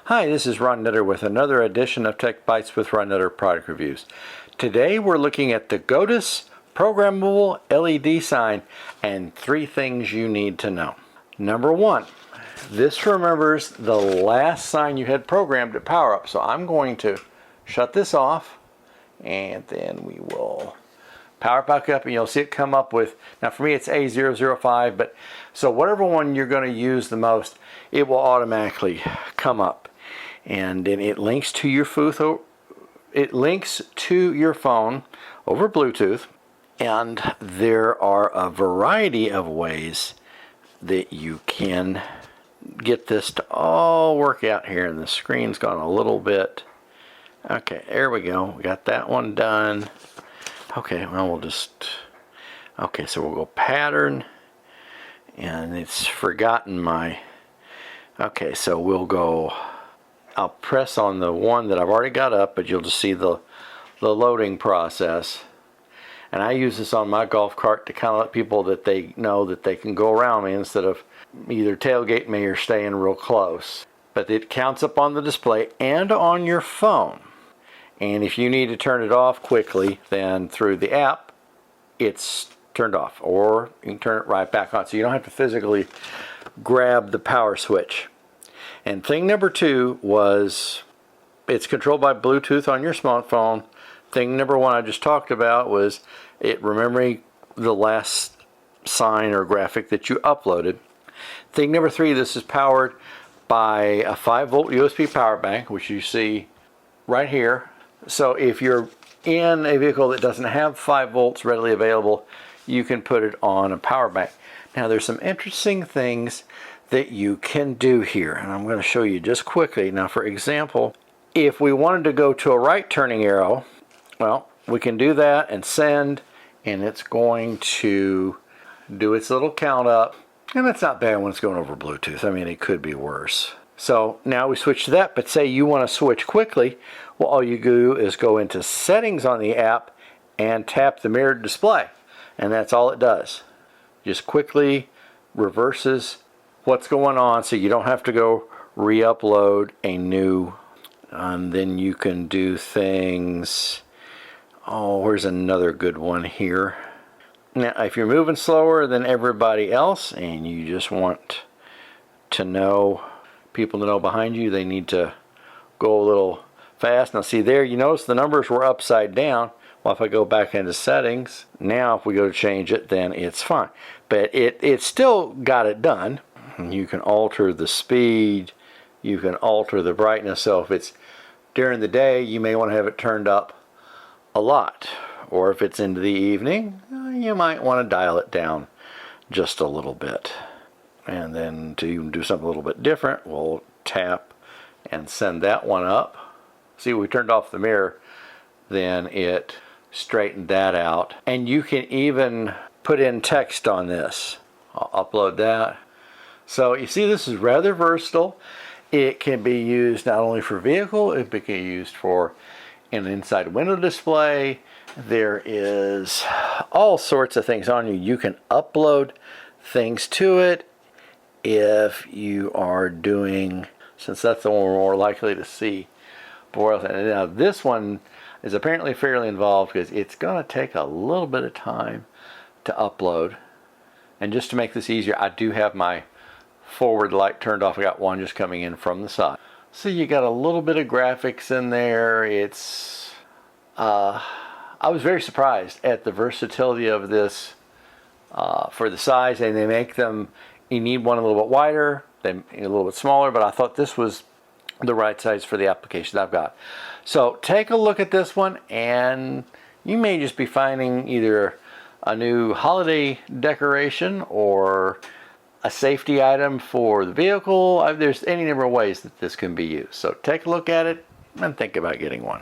Hi, this is Ron Nutter with another edition of Tech Bites with Ron Nutter product reviews. Today we're looking at the GOTUS Programmable LED Sign and 3 things you need to know. Number 1, this remembers the last sign you had programmed to power up. So I'm going to shut this off and then we will power it back up and you'll see it come up with, now for me it's A005, but so whatever one you're going to use the most, it will automatically come up. And then it links to your phone over Bluetooth, and there are a variety of ways that you can get this to all work out here. And the screen's gone a little bit. Okay, there we go. We got that one done. Okay, well we'll just, okay, so we'll go pattern, and it's forgotten my, okay, so we'll go, I'll press on the one that I've already got up, but you'll just see the loading process. And I use this on my golf cart to kind of let people that they know that they can go around me instead of either tailgate me or staying real close. But it counts up on the display and on your phone. And if you need to turn it off quickly, then through the app, it's turned off. Or you can turn it right back on. So you don't have to physically grab the power switch. And thing number 2 was it's controlled by Bluetooth on your smartphone. Thing number 1 I just talked about was it remembering the last sign or graphic that you uploaded. Thing number 3, this is powered by a 5-volt USB power bank, which you see right here. So if you're in a vehicle that doesn't have 5 volts readily available, you can put it on a power bank. Now there's some interesting things that you can do here, and I'm going to show you just quickly. Now for example, if we wanted to go to a right turning arrow, well, we can do that and send, and it's going to do its little count up, and that's not bad when it's going over Bluetooth. I mean, it could be worse. So now we switch to that, but say you want to switch quickly, well, all you do is go into settings on the app and tap the mirrored display, and that's all it does. Just quickly reverses what's going on, so you don't have to go re-upload a new, and then you can do things. Oh, here's another good one here. Now if you're moving slower than everybody else and you just want to know, people to know behind you, they need to go a little fast. Now see there, you notice the numbers were upside down. Well, if I go back into settings, now if we go to change it, then it's fine. But it still got it done. You can alter the speed, you can alter the brightness. So if it's during the day, you may want to have it turned up a lot. Or if it's into the evening, you might want to dial it down just a little bit. And then to even do something a little bit different, we'll tap and send that one up. See, we turned off the mirror, then it straightened that out. And you can even put in text on this. I'll upload that. So you see, this is rather versatile. It can be used not only for vehicle, it can be used for an inside window display. There is all sorts of things on you. You can upload things to it if you are doing, since that's the one we're more likely to see. Now this one is apparently fairly involved because it's going to take a little bit of time to upload. And just to make this easier, I do have my forward light turned off. I got one just coming in from the side. So you got a little bit of graphics in there. It's I was very surprised at the versatility of this for the size, and they make them, you need one a little bit wider, then a little bit smaller, but I thought this was the right size for the application I've got. So take a look at this one, and you may just be finding either a new holiday decoration or a safety item for the vehicle. There's any number of ways that this can be used. So take a look at it and think about getting one.